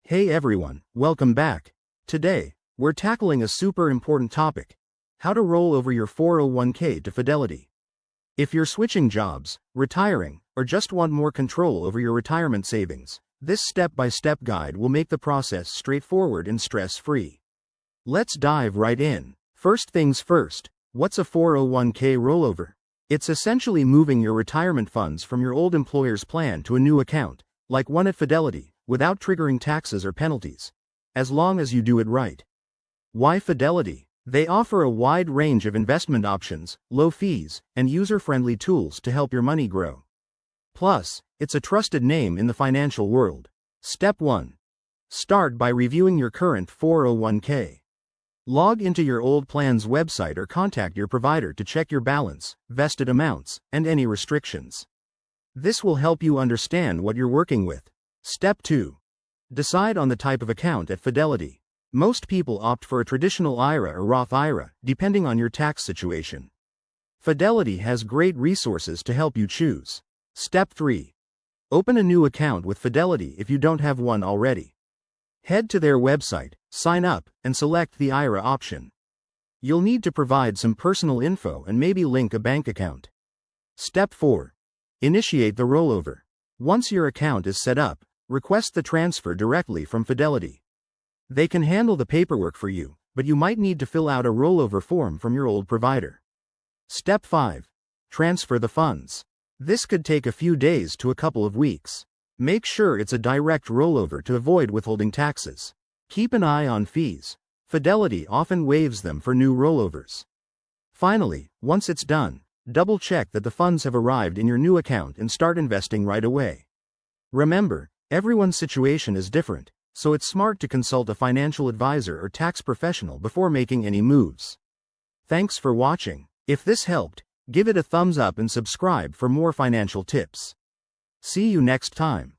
Hey everyone, welcome back. Today, we're tackling a super important topic: how to roll over your 401k to Fidelity. If you're switching jobs, retiring, or just want more control over your retirement savings, this step-by-step guide will make the process straightforward and stress-free. Let's dive right in. First things first, what's a 401k rollover? It's essentially moving your retirement funds from your old employer's plan to a new account, like one at Fidelity, without triggering taxes or penalties, as long as you do it right. Why Fidelity? They offer a wide range of investment options, low fees, and user-friendly tools to help your money grow. Plus, it's a trusted name in the financial world. Step 1. Start by reviewing your current 401k. Log into your old plan's website or contact your provider to check your balance, vested amounts, and any restrictions. This will help you understand what you're working with. Step 2. Decide on the type of account at Fidelity. Most people opt for a traditional IRA or Roth IRA, depending on your tax situation. Fidelity has great resources to help you choose. Step 3. Open a new account with Fidelity if you don't have one already. Head to their website, sign up, and select the IRA option. You'll need to provide some personal info and maybe link a bank account. Step 4. Initiate the rollover. Once your account is set up, request the transfer directly from Fidelity. They can handle the paperwork for you, but you might need to fill out a rollover form from your old provider. Step 5. Transfer the funds. This could take a few days to a couple of weeks. Make sure it's a direct rollover to avoid withholding taxes. Keep an eye on fees. Fidelity often waives them for new rollovers. Finally, once it's done, double-check that the funds have arrived in your new account and start investing right away. Remember, everyone's situation is different, so it's smart to consult a financial advisor or tax professional before making any moves. Thanks for watching. If this helped, give it a thumbs up and subscribe for more financial tips. See you next time.